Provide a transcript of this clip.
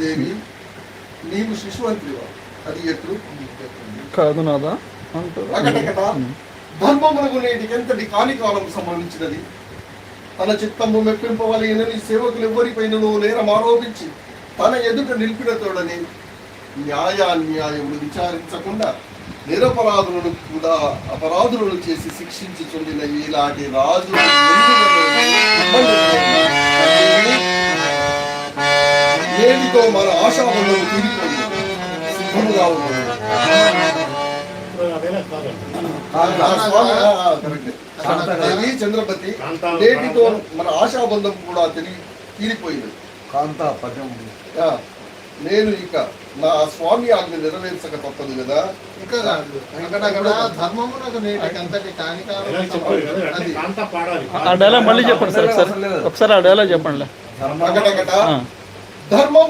దేవి నీవు శిశువంత్రివా, అది ఎట్లు కాదు నాదా అంటారు. ధర్మమునకు నేటికెంతటి కాలం సంబంధించినది. తన చిత్తము మెప్పింపవలెనని సేవకులు ఎవరిపైనను నేరం ఆరోపించి తన ఎదుట నిలిపిన తోడని న్యాయాన్యాయములు విచారించకుండా నిరపరాధులను కూడా అపరాధులను చేసి శిక్షించుచుండిన ఇలాంటి రాజు నేటితో మన ఆశాబంధము తీరిపోయింది, సిద్ధముగా ఉన్నది. చంద్రపతి నేటితో మన ఆశాబంధం కూడా తీరిపోయింది. నేను ఇక నా స్వామి ఆజ్ఞ నెరవేర్చక తప్పదు కదా. ఇంకా ధర్మమునకు నేటికంతటి ఆ డైలాగ్ మళ్ళీ చెప్పండి సార్, ఒకసారి ఆ డైలాగ్ చెప్పండి. ధర్మం